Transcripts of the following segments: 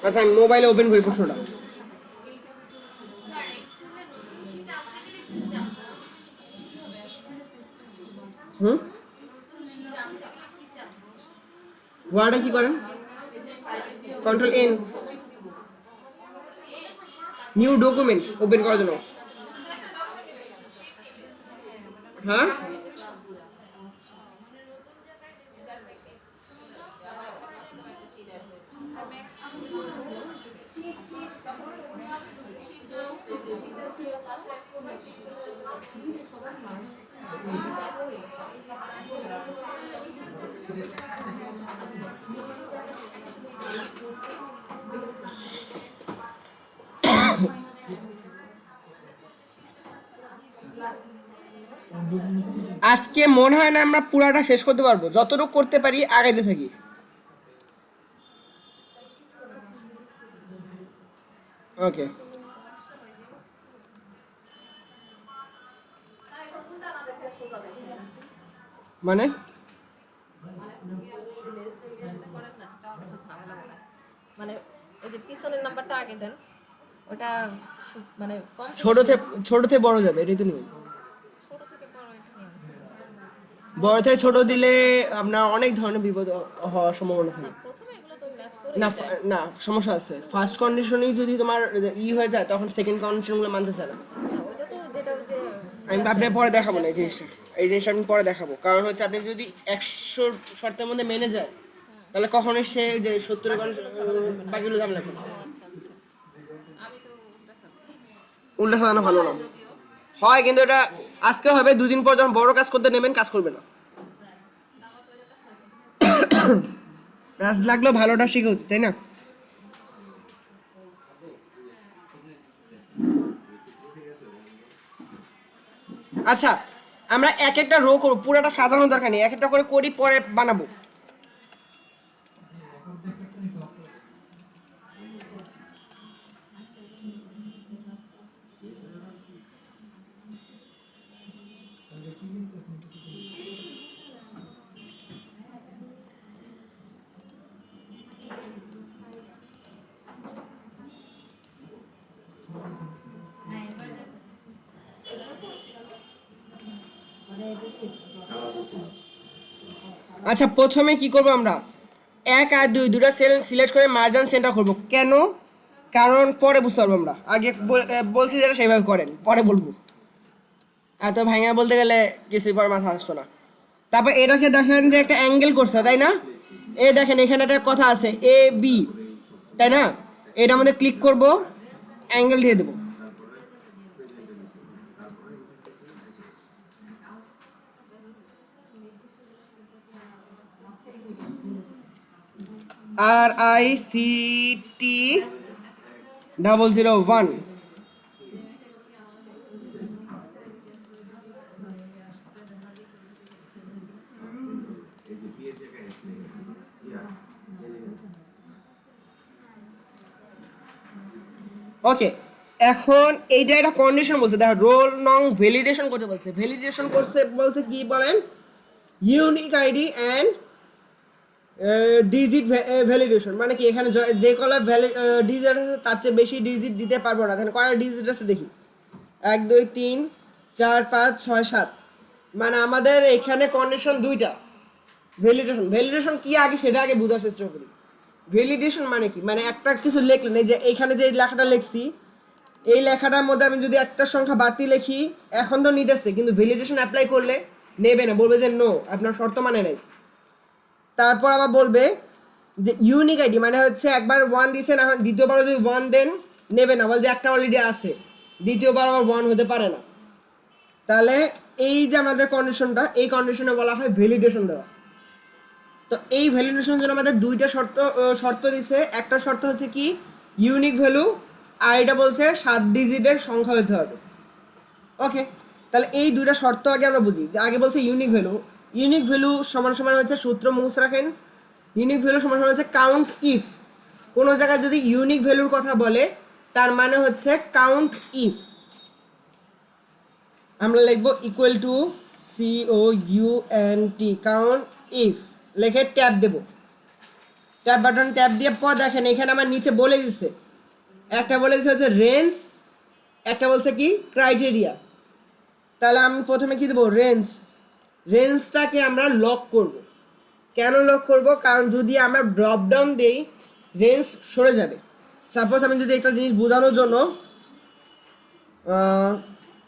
আচ্ছা আমি মোবাইলে ওপেন করি প্রশ্নটা। হুম, ওয়ার্ডে কি করেন? Control N, new document open করার জন্য। হ্যাঁ, আজকে মনে হয় না আমরা পুরাটা শেষ করতে পারবো, যতটুকু করতে পারি আগাইতে থাকি। ওকে, মানে মানে এই যে পিছনের নাম্বারটা আগে দেন, ওটা মানে কম ছোট থেকে বড় যাবে, এটাই তো নিয়ম। ছোট থেকে বড় এটা নিয়ম। বড় থেকে ছোট দিলে আপনার অনেক ধরনের বিপদ হওয়ার সম্ভাবনা থাকে। প্রথমে এগুলো তো ম্যাচ করে না না, সমস্যা আছে। ফার্স্ট কন্ডিশনেই যদি তোমার হয়ে যায় তখন সেকেন্ড কন্ডিশনগুলো মানতে চায় না। ওটা তো যেটা যে আমি আপনি পরে দেখাবো না এই জিনিসটা আমি পরে দেখাবো। কারণ হচ্ছে আপনি যদি 100 শর্তের মধ্যে মেনে যায় তাহলে কখনোই সে যে 70 বাকিগুলো ঝামেলা করবে। আচ্ছা আচ্ছা, আমি তো উল্টা সাজানো ভালো না হয়, কিন্তু এটা আজকে হবে, দুদিন পর যখন বড় কাজ করতে নেবেন কাজ করবে না। কাজ লাগলেও ভালোটা শিখে হচ্ছে, তাই না? আচ্ছা আমরা এক একটা রো করবো, পুরোটা সাজানোর দরকার নেই, এক একটা করে করি পরে বানাবো। আচ্ছা প্রথমে কি করব আমরা, 1 আর 2 দুটো সেল সিলেক্ট করে মার্জিন সেন্টার করব। কেন? কারণ পরে বুঝতে পারবো, আমরা আগে বলছি যেটা সেইভাবে করেন, পরে বলবো। এত ভাঙা বলতে গেলে কিছুই পরে মাথা আসতো না। তারপর এটাকে দেখেন যে একটা অ্যাঙ্গেল করছে, তাই না? এই দেখেন এখানে একটা কথা আছে এ বি, তাই না? এটার মধ্যে ক্লিক করব, অ্যাঙ্গেল দিয়ে দেবো। RICT 001। ওকে, এখন এইটা একটা কন্ডিশন বলছে, দেখো রোল নং ভ্যালিডেশন করতে বলছে। ভ্যালিডেশন করতে বলছে কি বলেন, unique ID and digit validation. মানে কি এখানে যে কলা ডিজিট আছে তার চেয়ে বেশি ডিজিট দিতে পারবো না। এখানে কয়টা ডিজিট আছে দেখি, 1 2 3 4 5 6 7। মানে আমাদের এখানে কন্ডিশন দুইটা। ভ্যালিডেশন কি আগে সেটা আগে বোঝার চেষ্টা করি। ভ্যালিডেশন মানে কি, মানে একটা কিছু লিখলেন, এই যে এইখানে যে লেখাটা লিখছি এই লেখাটার মধ্যে আমি যদি একটা সংখ্যা বাড়তি লিখি এখন তো নিতেছে, কিন্তু ভ্যালিডেশন অ্যাপ্লাই করলে নেবে না, বলবে যে নো আপনার শর্ত মানে নাই। তারপর আবার বলবে যে ইউনিক আইডি, মানে হচ্ছে একবার 1 দিয়েছেন, এখন দ্বিতীয়বার যদি 1 দেন নেবে না, বলছে একটা অলরেডি আছে, দ্বিতীয়বার আবার 1 হতে পারে না। তাহলে এই যে আমাদের কন্ডিশনটা, এই কন্ডিশনে বলা হয় ভ্যালিডেশন দেওয়া। তো এই ভ্যালিডেশনের জন্য আমাদের দুইটা শর্ত দিছে। একটা শর্ত হচ্ছে কি ইউনিক ভ্যালু, আর এটা বলছে 7 ডিজিটের সংখ্যা হতে হবে। ওকে, তাহলে এই দুইটা শর্ত আগে আমরা বুঝি। যে আগে বলছে ইউনিক ভ্যালু সমান সমান হচ্ছে, সূত্র মুখস্থ রাখেন, ইউনিক ভ্যালু সমান সমান হচ্ছে কাউন্ট ইফ। কোনো জায়গায় যদি ইউনিক ভ্যালুর কথা বলে তার মানে হচ্ছে কাউন্ট ইফ। আমরা লিখব equal to COUNT, count if লিখে ট্যাব দেব। ট্যাব বাটন ট্যাপ দিয়ে পর দেখেন এখানে আমার নিচে বলে দিছে, একটা বলে দিছে হচ্ছে রেঞ্জ, একটা বলছে কি ক্রাইটেরিয়া। তাহলে আমি প্রথমে কি দেবো, রেঞ্জ। রেঞ্জটাকে আমরা লক করব। কেন লক করব, কারণ যদি আমরা ড্রপ ডাউন দিই রেঞ্জ সরে যাবে। সাপোজ আমি যদি একটা জিনিস বোঝানোর জন্য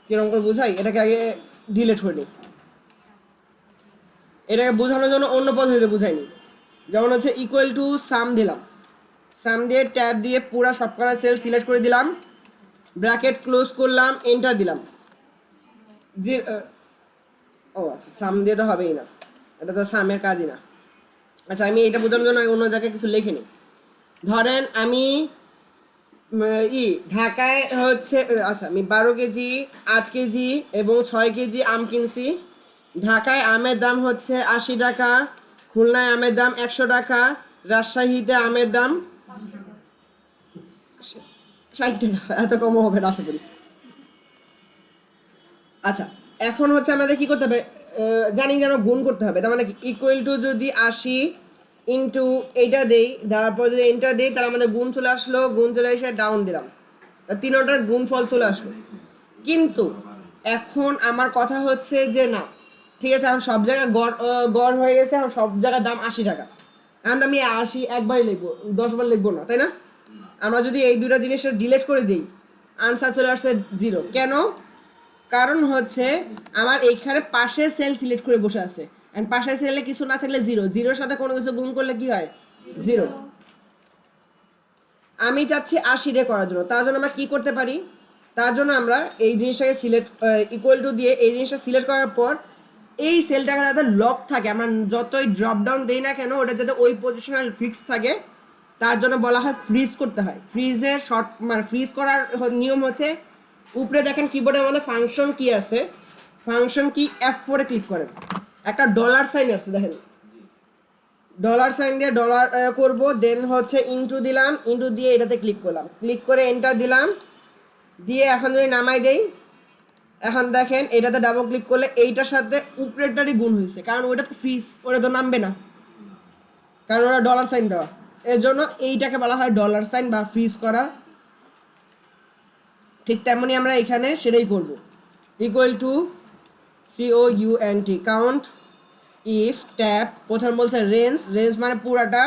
কীরকম করে বোঝাই, এটাকে আগে ডিলিট করে নিই। এটাকে বোঝানোর জন্য অন্য পদ্ধতিতে বুঝাইনি। যেমন হচ্ছে ইকুয়াল টু সাম দিলাম, সাম দিয়ে ট্যাব দিয়ে পুরা সবকটা সেল সিলেক্ট করে দিলাম, ব্র্যাকেট ক্লোজ করলাম, এন্টার দিলাম। যে ও আচ্ছা, সাম দিয়ে তো হবেই না, এটা তো সামের কাজই না। আচ্ছা, আমি এটা বোঝানোর জন্য অন্য জায়গায় কিছু লিখিনি। ধরেন আমি ঢাকায় হচ্ছে, আচ্ছা আমি 12 কেজি 8 কেজি এবং 6 কেজি আম কিনছি। ঢাকায় আমের দাম হচ্ছে 80 টাকা, খুলনায় আমের দাম 100 টাকা, রাজশাহীতে আমের দাম 60 টাকা। এত কমও হবে না আশা করি। আচ্ছা, এখন হচ্ছে আমাদের কি করতে হবে, জানি যে আমরা গুণ করতে হবে। তার মানে কি ইকুয়াল টু যদি 80 ইন্টু এইটা দেই, তারপর যদি এন্টার দিই তাহলে আমাদের গুণ চলে আসলো, গুণ চলে এসে ডাউন দিলাম, তা তিনটার গুণফল চলে আসলো। কিন্তু এখন আমার কথা হচ্ছে যে না, ঠিক আছে এখন সব জায়গায় গড় হয়ে গেছে, এখন সব জায়গার দাম 80 টাকা। এখন তো আমি 80 একবারই লিখবো, 10 বার লিখবো না, তাই না? আমরা যদি এই দুটা জিনিসটা ডিলিট করে দিই, আনসার চলে আসছে 0। কেন? কারণ হচ্ছে আমার এইখানে পাশে সেল সিলেক্ট করে বসে আছে, এন্ড পাশে সেলে কিছু না থাকলে 0, 0-র সাথে কোনো কিছু গুণ করলে কি হয়, 0। আমি চাচ্ছি 80 রে করার জন্য, তার জন্য আমরা কি করতে পারি, তার জন্য আমরা এই জিনিসটাকে সিলেক্ট ইকুয়াল টু দিয়ে এই জিনিসটা সিলেক্ট করার পর এই সেলটাকে যাতে লক থাকে, আমরা যতই ড্রপ ডাউন দিই না কেন ওটা যাতে ওই পজিশনাল ফিক্স থাকে, তার জন্য বলা হয় ফ্রিজ করতে হয়। ফ্রিজের শর্ট মানে ফ্রিজ করার নিয়ম হচ্ছে, উপরে দেখেন কিবোর্ডের মধ্যে ফাংশন কি আছে, ফাংশন কি F4 এ ক্লিক করেন, একটা ডলার সাইন আছে দেখেন, ডলার সাইন দিয়ে ডলার করব, দেন হচ্ছে ইনটু দিলাম, ইনটু দিয়ে এটাতে ক্লিক করলাম, ক্লিক করে এন্টার দিলাম, দিয়ে এখন যদি নামাই দেই, এখন দেখেন এটাতে ডাবল ক্লিক করলে এইটার সাথে উপরেরটারই গুণ হয়েছে, কারণ ওইটা তো ফ্রিজ, ওটা তো নামবে না, কারণ ওরা ডলার সাইন দেওয়া। এর জন্য এইটাকে বলা হয় ডলার সাইন বা ফ্রিজ করা। ঠিক তেমনই আমরা এখানে সেটাই করব। Equal to COUNT count if tap, প্রথম বলছে রেঞ্জ, রেঞ্জ মানে পুরাটা,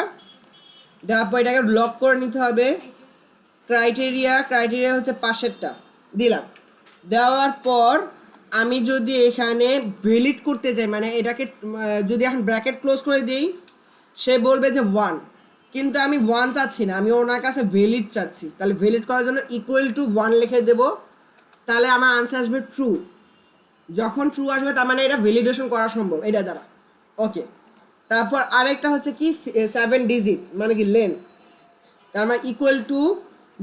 তারপর এটাকে লক করে নিতে হবে। ক্রাইটেরিয়া, ক্রাইটেরিয়া হচ্ছে পাশেরটা দিলাম, দেওয়ার পর আমি যদি এখানে ভ্যালিড করতে চাই, মানে এটাকে যদি এখন ব্র্যাকেট ক্লোজ করে দিই, সে বলবে যে 1, কিন্তু আমি 1 চাচ্ছি না, আমি ওনার কাছে ভ্যালিড চাচ্ছি। তাহলে ভ্যালিড করার জন্য ইকুয়াল টু 1 লিখে দেব, তাহলে আমার আনসার আসবে ট্রু। যখন ট্রু আসবে তার মানে এটা ভ্যালিডেশন করা সম্ভব এটা দ্বারা। ওকে, তারপর আরেকটা হচ্ছে কি 7 ডিজিট মানে কি লেন, তার মানে ইকুয়াল টু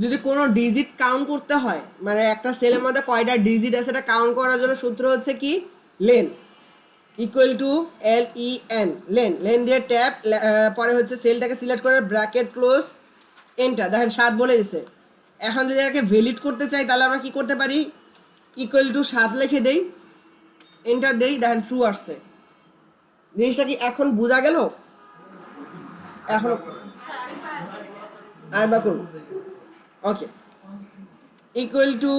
যদি কোনো ডিজিট কাউন্ট করতে হয়, মানে একটা সেলের মধ্যে কয়টা ডিজিট আছে এটা কাউন্ট করার জন্য সূত্র হচ্ছে কি lane, equal to LEN, lane. Lane দিয়ে ট্যাপ, পরে হচ্ছে সেলটাকে সিলেক্ট করে ব্র্যাকেট ক্লোজ, এন্টার। দেখেন 7 বলে দিছে। এখন যদি এটাকে ভ্যালিড করতে চাই তাহলে আমরা কি করতে পারি, ইকুয়াল টু 7 লিখে দেই, এন্টার দেই, দেখেন ট্রু আসছে। জিনিসটা কি এখন বোঝা গেল? এখন আর বা করুন। Okay, equal to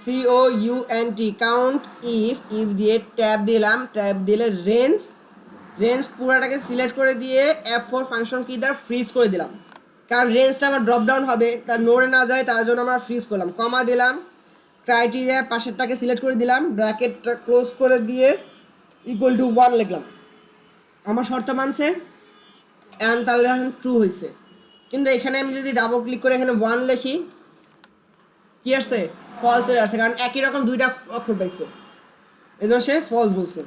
COUNT count if, if দিয়ে ট্যাব দিলাম, ট্যাব দিলে রেঞ্জ, রেঞ্জ পুরাটাকে সিলেক্ট করে দিয়ে F4 ফাংশন কি দ্বারা ফ্রিজ করে দিলাম, কারণ রেঞ্জটা আমার ড্রপ ডাউন হবে, তার নড়ে না যায় তার জন্য আমরা ফ্রিজ করলাম। কমা দিলাম, ক্রাইটেরিয়া পাশেরটাকে সিলেক্ট করে দিলাম, ব্র্যাকেটটা ক্লোজ করে দিয়ে ইকুয়াল টু 1 লিখলাম, আমার শর্ত মানছে, এখন তাহলে এখন ট্রু হয়েছে। কিন্তু এখানে আমি যদি ডাবল ক্লিক করে এখানে 1 লিখি, কি আসছে, ফলস হয়ে আসছে, কারণ একই রকম দুইটা অক্ষর পাইছে, এজন্য সে ফলস বলছে।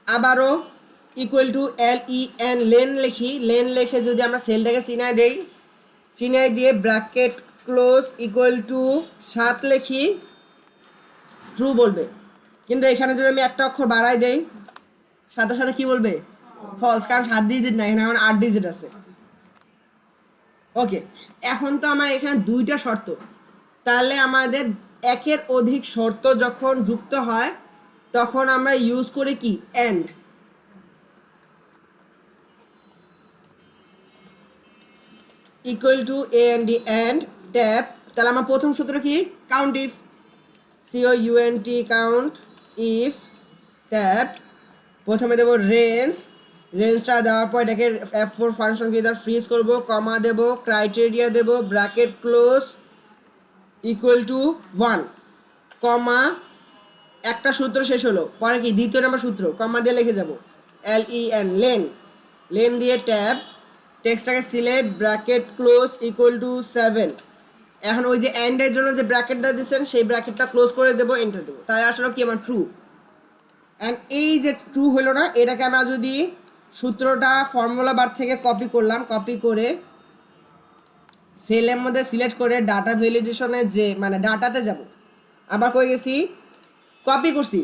আবারও ইকুয়াল টু LEN, লেন লিখি, লেন লিখে যদি আমরা সেলটাকে চিনাই দেই, চিনাই দিয়ে ব্র্যাকেট ক্লোজ ইকুয়াল টু 7 লিখি, ট্রু বলবে। কিন্তু এখানে যদি আমি একটা অক্ষর বাড়াই দেই, সাথে সাথে কি বলবে, ফলস, কারণ 7 ডিজিট না, এখানে এখন 8 ডিজিট আছে। ওকে, এখন তো আমার এখানে দুইটা শর্ত, তাহলে আমাদের একের অধিক শর্ত যখন যুক্ত হয় তখন আমরা ইউজ করি কি, AND. Equal to A N D and tab, তাহলে আমার প্রথম সূত্র কি count if, COUNT count if tab, প্রথমে দেবো রেঞ্জটা দেওয়ার পর এটাকে F4 ফাংশনকে এবার ফ্রিজ করব, কমা দেব, ক্রাইটেরিয়া দেব, bracket close equal to 1, comma একটা সূত্র শেষ হলো, পরে কি দ্বিতীয় নাম্বার সূত্র কমা দিয়ে লিখে যাব LEN লেন দিয়ে ট্যাব, টেক্সটটাকে select, bracket close equal to 7, এখন ওই যে এন্ডের জন্য যে ব্র্যাকেটটা দিচ্ছেন সেই ব্র্যাকেটটা ক্লোজ করে দেবো, এন্টার দেবো, তাই আসলে কি আমার ট্রু। অ্যান্ড এই যে ট্রু হলো না, এটাকে আমরা যদি সূত্রটা ফর্মুলা বার থেকে কপি করলাম, কপি করে সেলের মধ্যে সিলেক্ট করে ডাটা ভ্যালিডেশনে যে মানে ডাটাতে যাব, আবার কই গেছি কপি করছি,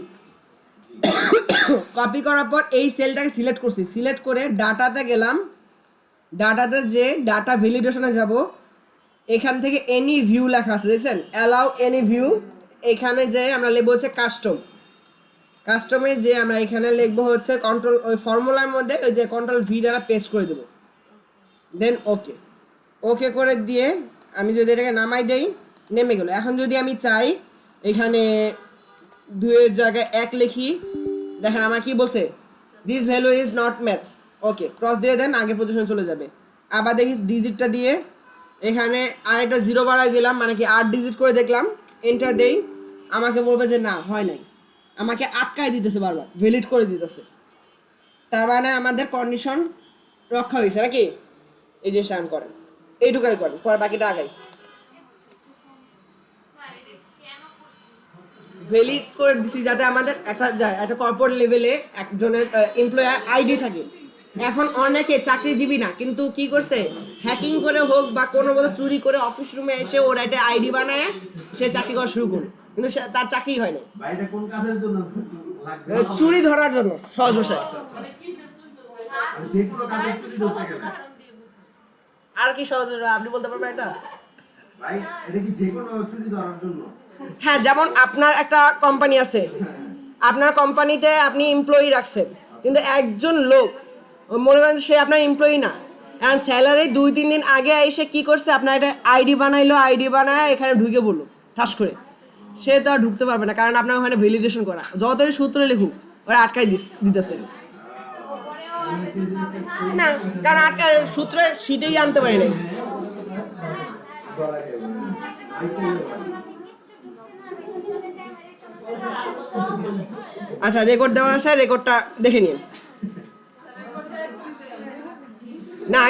কপি করার পর এই সেলটাকে সিলেক্ট করছি, সিলেক্ট করে ডাটাতে গেলাম, ডাটাতে যে ডাটা ভ্যালিডেশনে যাব, এখান থেকে এনি ভিউ লেখা আছে দেখছেন, অ্যালাউ এনি ভিউ, এখানে যে আমরা লিখবো হচ্ছে কাস্টমে যে আমরা এখানে লিখবো হচ্ছে কন্ট্রোল, ওই ফর্মুলার মধ্যে ওই যে কন্ট্রোল ভি দ্বারা পেস্ট করে দেবো, দেন ওকে করে দিয়ে আমি যদি এটাকে নামাই দেই নেমে গেল। এখন যদি আমি চাই এখানে 2-এর জায়গায় 1 লিখি, দেখেন আমার কি বলছে this value is not match, okay cross দিয়ে দেন, আগের পজিশনে চলে যাবে। আবার দেখি ডিজিটটা দিয়ে এখানে আরেকটা 0 বাড়াই দিলাম, মানে কি 8 ডিজিট করে দেখলাম, এন্টার দেই, আমাকে বলবে যে না হয় নাই, আমাকে আটকায় দিতেছে, বারবার ভ্যালিড করে দিতেছে, তার মানে আমাদের কন্ডিশন রক্ষা হয়েছে নাকি। এই যে শান করেন, এইটুকাই করেন, পরে বাকিটা আগাই ভ্যালিড করে দিছি, যাতে আমাদের একটা কর্পোরেট লেভেলে একজনের এমপ্লয়ার আইডি থাকে। এখন অনেকে চাকরিজীবী না, কিন্তু কি করছে হ্যাকিং করে হোক বা কোনো মতো চুরি করে অফিস রুমে এসে ওর একটা আইডি বানায় সে চাকরি করা শুরু করলো, কিন্তু তার চাকরি হয় না, চুরি ধরার জন্য, সহজ ভাষায়। আর কি সহজ, আপনি বলতে পারবেন এটা? হ্যাঁ, যেমন আপনার একটা কোম্পানি আছে, আপনার কোম্পানিতে আপনি এমপ্লয়ি রাখছেন, কিন্তু একজন লোক মনে করেন সে আপনার এমপ্লয়ি না, আর স্যালারি 2-3 দিন আগে এসে কি করছে আপনার একটা আইডি বানাইলো, আইডি বানায় এখানে ঢুকে পড়লো ঠাস করে, সে তো আর ঢুকতে পারবে না, কারণ আপনার ওখানে ভ্যালিডেশন করা, যতই সূত্র লিখুক ওরা আটকাই দিতেছে না, কারণ আটকায় সূত্র সিটেই আনতে পারি নাই। আচ্ছা, রেকর্ড দেওয়া আছে, রেকর্ডটা দেখে নিন না।